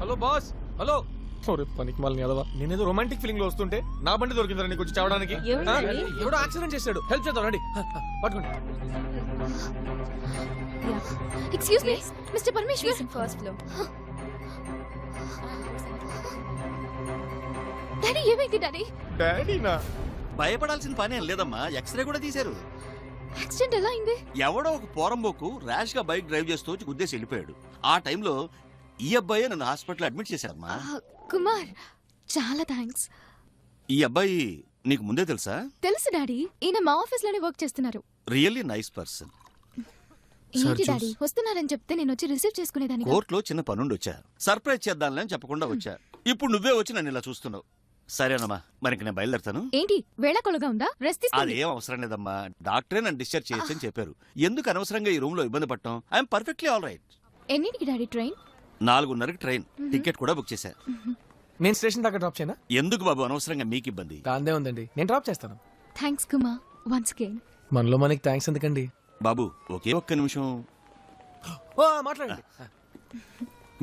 Hello boss. Hello. పనికి మళ్ళీ అదవా, నేనేదో రొమాంటిక్ ఫీలింగ్ లో వస్తుంటే నా బండి దొరికిందా నీకు వచ్చి చావడానికి? ఎవడో యాక్సిడెంట్ చేశాడు, హెల్ప్ చేద్దాం రండి. పట్టుకోండి. Excuse me mister Parameshwar, first floor. Daddy ఏమైంది డాడీ? డాడీనా? భయపడాల్సిన పని ఏం లేదమ్మా, ఎక్స్రే కూడా తీశారు. యాక్సిడెంట్ ఎలా అయింది? ఎవడో ఒక పోరంబోకు ర్యాష్ గా బైక్ డ్రైవ్ చేస్తూ వచ్చి గుద్దేసి వెళ్ళిపోయాడు. ఆ టైంలో ఈ అబ్బాయి నన్ను హాస్పిటల్ అడ్మిట్ చేశారమ్మా. కుమార్ చాలా థ్యాంక్స్. ఈ అబ్బాయి నీకు ముందే తెలుసా? తెలుసు డాడీ, ఈయన మా ఆఫీస్ లోనే వర్క్ చేస్తున్నారు. Really nice person. ఏంటి డాడీ వస్తున్నారని చెప్తే నేను వచ్చి రిసీవ్ చేసుకునేదాన్ని. కోర్టులో చిన్న పనుండి వచ్చా, సర్ప్రైజ్ చేద్దాంలే అని చెప్పకుండా వచ్చా. ఇప్పుడు నువ్వే వచ్చి నన్ను ఇలా చూస్తున్నావు. సరేనమ్మా, మరి నేను బయలుదేరుతాను. ఏంటి వేళాకొలగా ఉందా? రెస్ట్ తీసుకోండి. అదేం అవసరం లేదమ్మా, డాక్టరే నన్ను డిశ్చార్జ్ చేయొచ్చని చెప్పారు. ఎందుకు అనవసరంగా ఈ రూమ్ లో ఇబ్బంది పడటం? I'm perfectly all right. ఎన్నింటికి డాడీ ట్రైన్? 4:30కి ట్రైన్, టికెట్ కూడా బుక్ చేశా. నేను స్టేషన్ దాకా డ్రాప్ చేయనా? ఎందుకు బాబు అనవసరంగా మీకు ఇబ్బంది? దాందే ఉందండి, నేను డ్రాప్ చేస్తాను. Thanks Kumar once again. మనలో మనకి థ్యాంక్స్ ఎందుకండి బాబు. ఒకే ఒక్క నిమిషం మాట్లాడండి.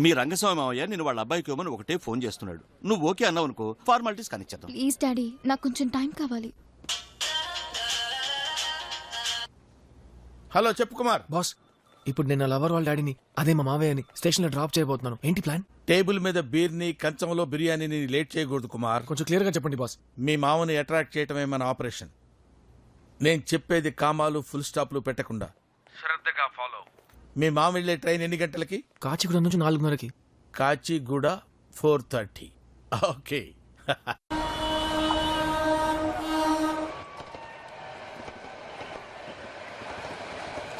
మీ రంగస్వామి మావయ్య నేను వాళ్ళ అబ్బాయికి ఇవ్వమని ఒకటే ఫోన్ చేస్తున్నాడు. నువ్వు ఓకే అన్నావు అనుకో, ఫార్మాలిటీస్ కనిచ్చేద్దాం. ప్లీజ్ డాడీ, నాకు కొంచెం టైం కావాలి. హలో చెప్పు కుమార్. బాస్, ఇప్పుడు నేను లవర్ వాళ్ళ డాడీని, అదే మా మావయ్యని స్టేషన్ లో డ్రాప్ చేయబోతున్నాను. ఏంటి ప్లాన్? టేబుల్ మీద బీర్ని, కంచంలో బిర్యానీని లేట్ చేయకూడదు కుమార్. కొంచెం క్లియర్ గా చెప్పండి బాస్. మీ మామని అట్రాక్ట్ చేయటమే మన ఆపరేషన్. నేను చెప్పేది కామాలు ఫుల్ స్టాప్లు పెట్టకుండా శ్రద్ధగా ఫాలో. మీ మామ వెళ్ళే ట్రైన్ ఎన్ని గంటలకి? కాచిగూడ నుంచి 4:30కి. Kacheguda 4:30. Okay.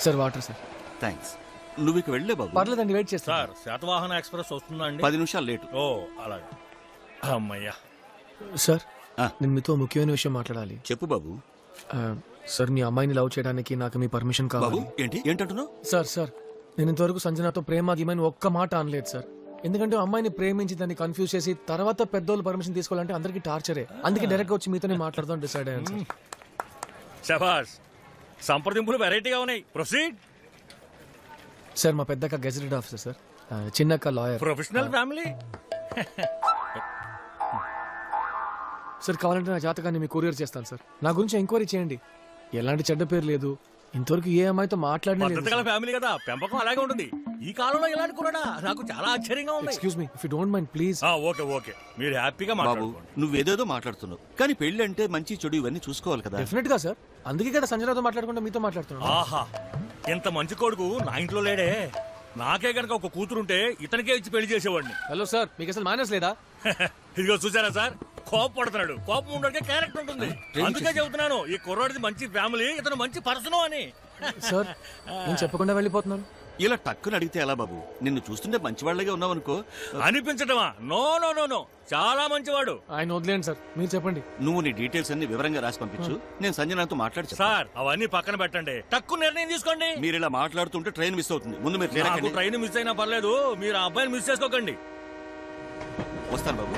Sir water sir. Thanks. నువ్వు ఇక వెళ్ళే బాబు. పర్లేదండి, వెయిట్ చేస్తా. సార్ శాతవాహన ఎక్స్ప్రెస్ వస్తుందా అండి? 10 నిమిషాలు లేటు. ఓ అలాగే. అమ్మయ్యా. సార్ ఆ. నేను మీతో ముఖ్యమైన విషయం మాట్లాడాలి. చెప్పు బాబు. సార్ మీ అమ్మాయిని లవ్ చేయడానికి నాకు మీ పర్మిషన్ బాబు కావాలి. ఏంటంటున్నావు? సార్ నేను ఇంతవరకు సంజనాతో ప్రేమ గీమని ఒక్క మాట అనలేదు సార్. ఎందుకంటే అమ్మాయిని ప్రేమించి దాన్ని కన్ఫ్యూజ్ చేసి తర్వాత పెద్దోళ్ళు పర్మిషన్ తీసుకోవాలంటే అందరికీ టార్చరే. అందుకే డైరెక్ట్ గా వచ్చి మీతోనే మాట్లాడదాం డిసైడ్ అయ్యాను సార్. శభాష్, సంప్రదింపులు వెరైటీగా ఉన్నాయి. ప్రొసీడ్. సార్ మా పెద్దక్క గెజెటెడ్ ఆఫీసర్ సార్, చిన్నక్క లాయర్. Professional family. సార్ కావాలంటే నా జాతకాన్ని మీకు కొరియర్ చేస్తాను సార్. నా గురించి ఎంక్వైరీ చేయండి. ఎలాంటి చెడ్డ పేరు లేదు, ఇంతవరకు ఏ అమ్మాయితో మాట్లాడినా లేదు. పద్ధతి గల ఫ్యామిలీ కదా, పెంపకం అలాగే ఉంటుంది. ఈ కాలంలో ఇలాంటి కూడా నాకు చాలా ఆశ్చర్యంగా ఉంది. Excuse me, if you don't mind please. Okay మీరు హ్యాపీగా బాబు మాట్లాడుకోండి. నువ్వేదేదో మాట్లాడుతున్నావు, కానీ పెళ్లి అంటే మంచి చెడు ఇవన్నీ చూసుకోవాలి కదా. డెఫినెట్ గా సార్, అందుకే కదా సంజనాతో మాట్లాడకుండా మీతో మాట్లాడుతున్నాను. ఆహా, ఇంత మంచి కొడుకు నా ఇంట్లో లేడే. నాకే గనక ఒక కూతురుంటే ఇతనికే ఇచ్చి పెళ్లి చేసేవాడిని. హలో సార్, మీకు అసలు మేనర్స్ లేదా? ఇదిగో చూసారా సార్, కోపం పడుతున్నాడు. కోపం ఉండడానికి క్యారెక్టర్ ఉంటుంది. అందుకే చెబుతున్నాను, ఈ కుర్రాడిది మంచి ఫ్యామిలీ, ఇతను మంచి పర్సన్ అని. సార్ నేను చెప్పకుండా వెళ్ళిపోతున్నాను. ఇలా టక్కుని అడిగితే ఎలా బాబు? నిన్ను చూస్తుంటే మంచివాళ్ళగా ఉన్నావనుకో. అనిపించటమా? నో నో నో నో, చాలా మంచివాడు. ఆయన వదిలేండి సార్, మీరు చెప్పండి. నువ్వు నీ డీటెయిల్స్ అన్ని వివరంగా రాసి పంపించు, నేను సంజనాతో మాట్లాడి సార్ అవన్నీ పక్కన పెట్టండి, తక్కువ నిర్ణయం తీసుకోండి. మీరు ఇలా మాట్లాడుతుంటే ట్రైన్ మిస్ అవుతుంది. ముందు మీరు ట్రైన్ నాకు ఎక్కండి. ట్రైన్ మిస్ అయినా పర్లేదు, మీరు ఆ అబ్బాయిని మిస్ చేసుకోకండి. వస్తాను బాబు.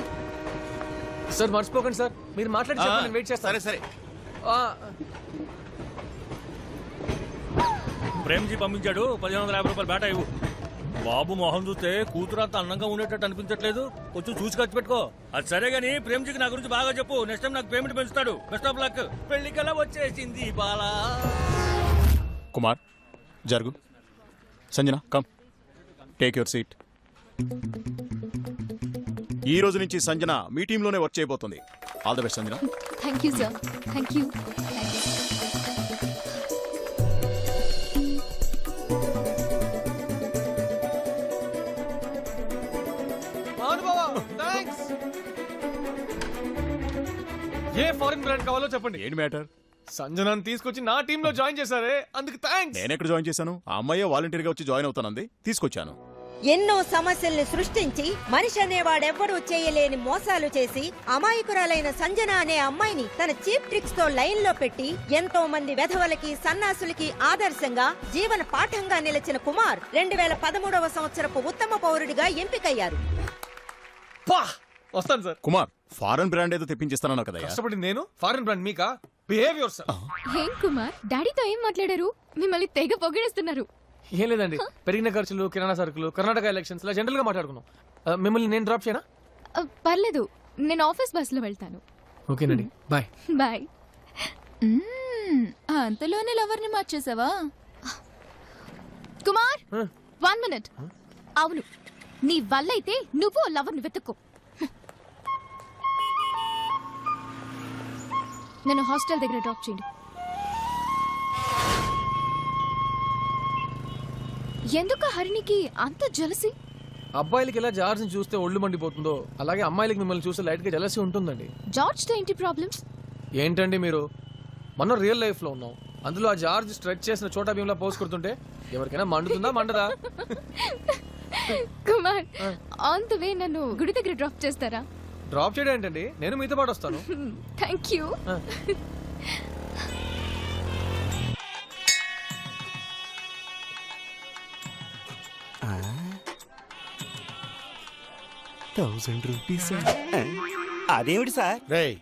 సార్ మర్చిపోకండి సార్, మీరు మాట్లాడి చెప్పండి, నేను వెయిట్ చేస్తాను. సరే ప్రేమ్జీ పంపించాడు, 1550 రూపాయలు బేటా ఇవ్వు. బాబు మొహం చూస్తే కూతురు అంత అందంగా ఉండేటట్టు అనిపించట్లేదు, కొంచెం చూసి ఖర్చు పెట్టుకో. అది సరే గానీ ప్రేమ్జీకి నా గురించి బాగా చెప్పు, నెక్స్ట్ టైం నాకు పేమెంట్ పెంచుతాడు. Best of luck. పెళ్లికల్లా వచ్చేసింది బాలా. కుమార్ జరుగు. Sanjana come, take your seat. ఈ రోజు నుంచి సంజన మీ టీంలోనే వర్క్ చేయబోతుంది. All the best Sanjana. Thank you sir. Thank you. ఏ ఫారెన్ బ్రాండ్ కావాలో చెప్పండి. ఏంటి మ్యాటర్? సంజనాన్ని తీసుకొచ్చి నా టీమ్ లో జాయిన్ చేశారే, అందుకు థ్యాంక్స్. నేను ఎక్కడ జాయిన్ చేశాను? ఆ అమ్మాయి వాలంటీర్ గా వచ్చి జాయిన్ అవుతానంది, తీసుకొచ్చాను. ఎన్నో సమస్యల్ని సృష్టించి మనిషి అనేవాడెవ్వడూ చేయలేని మోసాలు చేసి అమాయకురాలైన సంజన అనే అమ్మాయిని తన చీప్ ట్రిక్స్ తో లైన్ లో పెట్టి ఎంతో మంది వెధవలకి సన్నాసులకి ఆదర్శంగా జీవన పాఠంగా నిలిచిన కుమార్ 2013వ సంవత్సరపు ఉత్తమ పౌరుడిగా ఎంపికయ్యారు. వస్తాను సార్. కుమార్ ఫారెన్ బ్రాండ్ ఏదో తెప్పించేస్తానన్నా కదా. కష్టపడి నేను ఫారెన్ బ్రాండ్ మీకా? Behaviour sir. ఏం కుమార్, డాడీతో ఏం మాట్లాడారు? మిమ్మల్ని తెగ పొగిడేస్తున్నారు. ఏం లేదండి, పెరిగిన ఖర్చులు, కిరాణా సరుకులు, కర్ణాటక ఎలక్షన్స్ ఇలా జనరల్ గా మాట్లాడుకున్నాం. మిమ్మల్ని నేను డ్రాప్ చేయనా? పర్లేదు, నేను ఆఫీస్ బస్సులో వెళ్తాను. ఓకేనండి, బాయ్. బాయ్. అంతలోనే లవర్ని మార్చేసావా? కుమార్, 1 minute. అవును, నీ వల్ల అయితే నువ్వు లవర్ని వెతుక్కో. నన్ను హాస్టల్ దగ్గర డ్రాప్ చేయండి. ఎందుకు హరిణికి అంత జలసి? అబ్బాయిలకి ఎలా జార్జ్ని చూస్తే ఒళ్ళు మండిపోతుందో అలాగే అమ్మాయిలకి మిమ్మల్ని చూస్తే లైట్ గా జలసి ఉంటుందండి. జార్జ్తో ఏంటి ప్రాబ్లం? ఏంటండి మీరు, మనం రియల్ లైఫ్ లో ఉన్నాం, అందులో ఆ జార్జ్ స్ట్రెచ్ చేసిన చోటా భీమ్లా పోస్ కొడుతుంటే ఎవరికైనా మండుతుందా మండదా? కుమార్, ఆన్ ద వే నన్ను గుడి దగ్గర డ్రాప్ చేస్తారా? డ్రాప్ చేయడం ఏంటండి, నేను మీతో పాటు వస్తాను. Thank you. అదేమిటి సార్? రేయ్,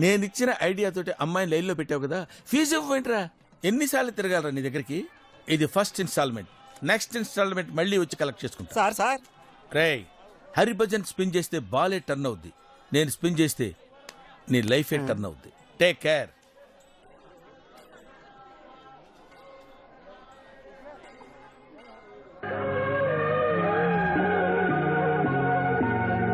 నేనిచ్చిన ఐడియాతోటి అమ్మాయిని లైన్లో పెట్టావు కదా, ఫీజు ఇవ్వమంటరా? ఎన్నిసార్లు తిరగాలరా నీ దగ్గరికి? ఇది ఫస్ట్ ఇన్స్టాల్మెంట్, నెక్స్ట్ ఇన్స్టాల్మెంట్ మళ్ళీ వచ్చి కలెక్ట్ చేసుకుంటా. సార్ రేయ్, హరిభజన్ స్పిన్ చేస్తే బాలే టర్న్ అవుద్ది, నేను స్పిన్ చేస్తే నీ లైఫే టర్న్ అవుద్ది. Take care.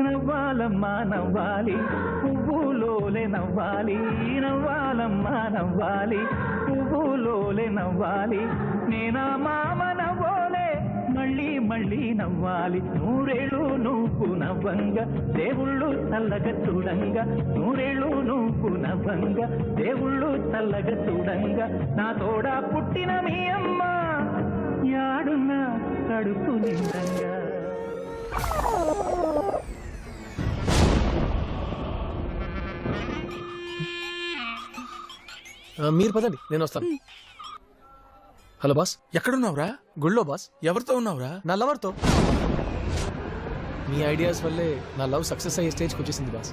నవ్వాలమ్మా నవ్వాలి, పువ్వులోలే నవ్వాలి, నవ్వాలమ్మా నవ్వాలి, పువ్వులోలే నవ్వాలి, నేనా మామ నవ్వోలే మళ్ళీ మళ్ళీ నవ్వాలి. నూరేళ్ళు నువ్వు నవ్వంగా దేవుళ్ళు చల్లగా చూడంగా, నూరేళ్ళు నువ్వు నవ్వంగా దేవుళ్ళు చల్లగా చూడంగా, నా తోడా పుట్టిన మీ అమ్మ యాడున్నా కడుపు నిండంగా. మీరు పదండి, నేను వస్తాను. Hello boss. ఎక్కడున్నావురా? గుళ్ళో బాస్. ఎవరితో ఉన్నావురా? నా లవర్తో. మీ ఐడియాస్ వల్లే నా లవ్ సక్సెస్ అయ్యే స్టేజ్కి వచ్చేసింది బాస్.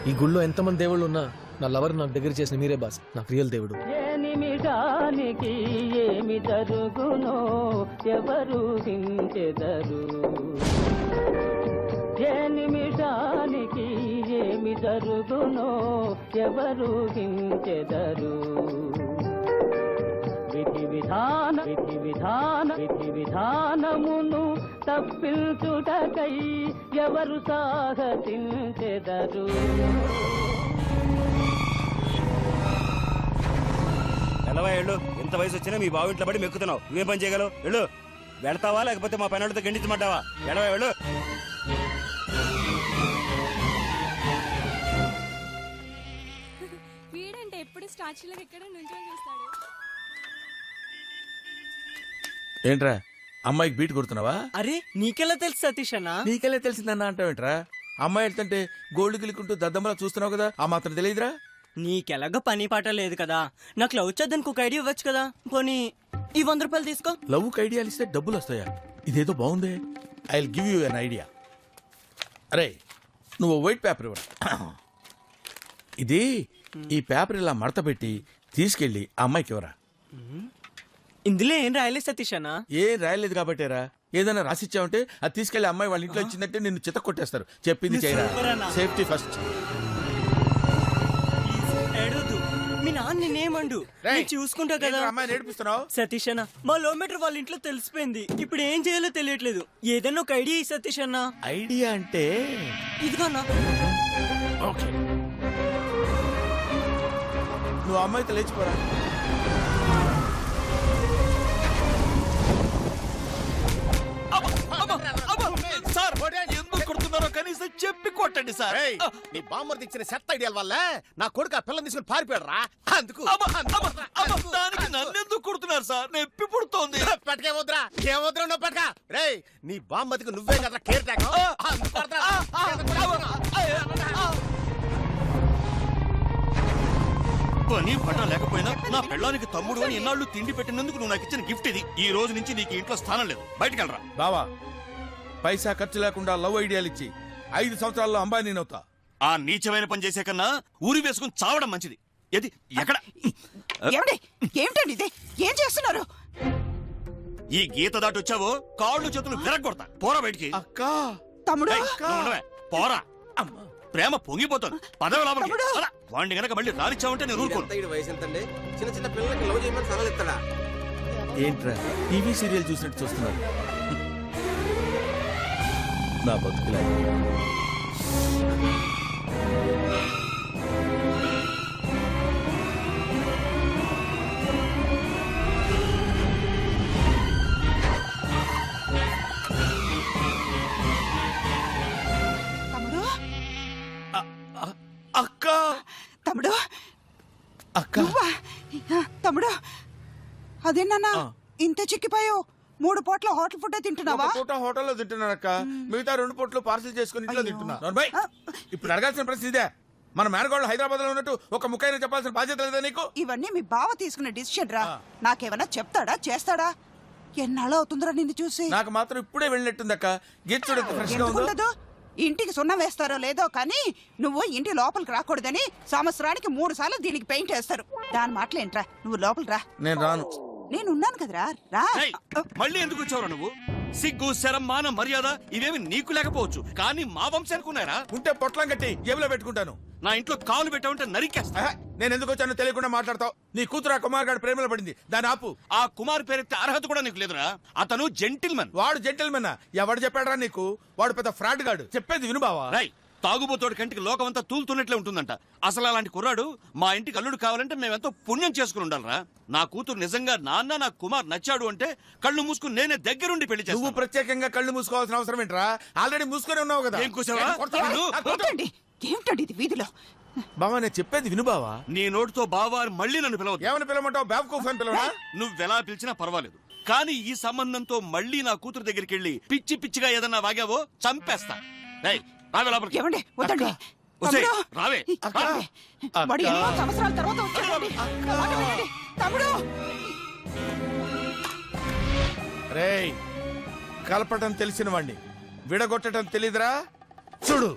ఈ గుళ్ళో ఎంతమంది దేవుళ్ళు ఉన్నా నా లవర్ నాకు దగ్గర చేసిన మీరే బాస్, నాకు రియల్ దేవుడు. ఏ నిమిషానికి ఏమి జరుగునో ఎవరు హించెదరు, ఏ నిమిషానికి ఏమి జరుగునో ఎవరు హించెదరు. విధి విధానమును తప్పించుటకై ఎవరు సాహసించెదరు. ఎలవా వెళ్ళు, ఎంత వయసు వచ్చినా మీ బావింట్లో పడి మెక్కుతున్నావు, నువ్వేం పని చేయగలవు? వెళ్ళు. వెళ్తావా లేకపోతే మా పైనతో గండించమంటావా? ఎలవా వెళ్ళు. వీడంటే ఎప్పుడు స్టాచ్యూలకు ఎక్కడ నుంచొని చూస్తాడు. ఏంట్రా అమ్మాయికి బీట్ కొడుతున్నావా? అరే నీకెలా తెలుసు సతీష్ అన్న? నీకెలా తెలిసిందన్నా అంటావేంట్రా? అమ్మాయి వెళ్తుంటే గోల్డ్ గిలుకుంటూ దద్దమ్మలా చూస్తున్నావు కదా, ఆ మాత్రం తెలియదురా? నీకెలాగ పని పాట లేదు కదా, నాకు లవ్ చేద్దానికి ఒక ఐడియా ఇవ్వచ్చు కదా. పోనీ ఈ 100 రూపాయలు తీసుకో. లవ్కి ఐడియాలు ఇస్తే డబ్బులు వస్తాయా? ఇదేదో బాగుందే. I will give you an idea. అరే నువ్వు వైట్ పేపర్ ఇవ్వ. ఇది ఈ పేపర్ ఇలా మడత పెట్టి తీసుకెళ్ళి ఆ అమ్మాయికి ఇవ్వరా. ఇందులో ఏం రాయలేదు సతీష్ అన్న. ఏం రాయలేదు కాబట్టేరా, ఏదైనా రాసిచ్చావంటే అది తీసుకెళ్లి అమ్మాయి వాళ్ళ ఇంట్లో ఇచ్చిందంటే నిన్ను చిత్త కొట్టేస్తారు. చెప్పింది చేయరా, సేఫ్టీ ఫస్ట్. ఏడవద్దు, మీ నాన్న నిన్నేమండు, నేను చూసుకుంటా కదా. అమ్మాయి నేర్పిస్తున్నావు సతీష్ అన్న, మా లో మీటర్ వాళ్ళ ఇంట్లో తెలిసిపోయింది, ఇప్పుడు ఏం చేయాలో తెలియట్లేదు. ఏదైనా ఒక ఐడియా సతీష్ అన్న. ఐడియా అంటే ఇదిగో అన్న. ఓకే, నువ్వు అమ్మాయితో లేచిపోరా. సార్ ఎందుకు కొడుతున్నారో కనీసం చెప్పి కొట్టండి సార్. నీ బామ్మర్ది ఇచ్చిన సెట్ ఐడియాల వల్ల నా కొడుకు ఆ పిల్లని తీసుకుని పారిపోయాడు రా. అందుకు దానికి నన్నెందుకు కొడుతున్నారు సార్? నొప్పి పుడుతోంది. పెట్టకేమొద్దురా, ఏమొద్దురా నువ్వు పెట్టక. రేయ్ నీ బామ్మతికి నువ్వే కదా కేర్ టేక్. పని పట్ట లేకపోయినా నా పెళ్ళానికి తమ్ముడు అని ఎన్నాళ్ళు తిండి పెట్టినందుకు నువ్వు నాకు ఇచ్చిన గిఫ్ట్ ఇది. ఈ రోజు నుంచి నీకు ఇంట్లో స్థానం లేదు, బయటికి వెళ్ళరా. బావా, పైసా ఖర్చు లేకుండా లవ్ ఐడియాలు ఇచ్చి 5 సంవత్సరాల్లో అంబానీ నేనవుతా. ఆ నీచమైన పని చేసే కన్నా ఊరి వేసుకుని చావడం మంచిది. ఎక్కడ ఏమిటండి ఇది? ఏం చేస్తున్నారు? ఈ గీత దాటి వచ్చావో కాళ్ళు చేతులు విరగొడతా పోరా బయటికి అక్క తమ్ముడు ఏయ్, నువ్వు ఉండవే. పోరా ప్రేమ పొంగిపోతుంది పదవి లోపలికి పద. వాడిని గనక మళ్ళీ రానిచ్చావంటే నేను ఊరుకోను వయసు ఎంతండి చిన్న చిన్న పిల్లలకి లవ్ చేయమని సలహాలు ఇస్తాడా ఏంట్రా టీవీ సీరియల్ చూసినట్టు చూస్తున్నారు నా బతుకులా తమ్ముడు అక్క తమ్ముడు అక్క నువ్వా? తమ్ముడు అదేనా ఆ. ఇంత చిక్కిపోయావు 3 పూట్ల హోటల్ ఫుడ్ తింటున్నావా ఒక పూట హోటల్లో తింటున్నాను అక్క మిగతా 2 పూటలు పార్సిల్ చేసుకుని ఇంట్లో తింటున్నా నోర్మయ్, ఇప్పుడు అడగాల్సిన ప్రశ్న ఇదే మన మేనగోళ్ళు హైదరాబాద్ లో ఉన్నట్టు ఒక ముక్కైనా చెప్పాల్సిన బాధ్యత లేదా నీకు ఇవన్నీ మీ బావ తీసుకునే డిసిషన్ రా నాకేమన్నా చెప్తాడా చేస్తాడా ఎన్నాళ్ళు అవుతుందిరా నిన్ను చూసి నాకు మాత్రం ఇప్పుడే వెళ్ళినట్టుంది అక్క గీత చూడ ఫ్రెష్ గా ఉందో ఎందుకుండదు ఇంటికి సున్నం వేస్తారో లేదో కానీ నువ్వు ఇంటి లోపలికి రాకూడదని సంవత్సరానికి 3 సార్లు దీనికి పెయింట్ వేస్తారు దాని మాటలేంట్రా నువ్వు లోపలికి రా నేను రాను నేనున్నాను కదరా రా ఏయ్, మళ్ళీ ఎందుకు వచ్చావురా నువ్వు సిగ్గు శరం మాన మర్యాద ఇవేమి నీకు లేకపోవచ్చు కానీ మా వంశానికి ఉన్నాయరా ఉంటే పొట్లం కట్టి జేబులో పెట్టుకుంటాను నా ఇంట్లో కాలు పెట్టావంటే నరికేస్తా ఆహా, నేను ఎందుకు వచ్చానో తెలియకుండా మాట్లాడతావు నీ కూతురు ఆ కుమార్ గారి ప్రేమలో పడింది దాని ఆపు ఆ కుమార్ పేరెత్తే అర్హత కూడా నీకు లేదురా అతను జెంటిల్మన్ వాడు జెంటల్మెన్ ఎవడు చెప్పాడరా నీకు వాడు పెద్ద ఫ్రాడ్ గాడు చెప్పేది విను బావా రై తాగుబోతోడి కంటికి లోకమంతా తూలుతున్నట్లే ఉంటుందంట అసలు అలాంటి కుర్రాడు మా ఇంటికి అల్లుడు కావాలంటే మేమెంతో పుణ్యం చేసుకుని ఉండాలరా నా కూతురు నిజంగా నాన్న నా కుమార్ నచ్చాడు అంటే కళ్ళు మూసుకుని నేనే దగ్గరుండి పెళ్లి నువ్వు చేస్తాను ప్రత్యేకంగా కళ్ళు మూసుకోవాల్సిన అవసరం ఏంట్రా ఆల్రెడీ మూసుకొని ఉన్నావు కదా ఏం కూసావా? కొడతావా? నిన్ను? ఆ, కొట్టు. ఏంటండి ఏమిటండి ఇది వీధిలో బావా నేను చెప్పేది విను బావా నీ నోటితో బావా అని మళ్ళీ నన్ను పిలవద్దు ఏమని పిలవమంటావు బ్యాబ్కూఫ్ అని పిలవనా నువ్వెలా పిలిచినా పర్వాలేదు కానీ ఈ సంబంధంతో మళ్ళీ నా కూతురు దగ్గరికి వెళ్ళి పిచ్చి పిచ్చిగా ఏదన్నా వాగావో చంపేస్తా రేయ్, రావే లోపలికి. ఏమండి వద్దండి ఒసేయ్, తమ్ముడు! రావే అక్క. వాడు ఎన్నో సంవత్సరాల తర్వాత వచ్చాడండి మాట వినండి. తమ్ముడు రేయ్ కలపటం తెలిసిన వాణ్ణి విడగొట్టడం తెలీదురా చూడు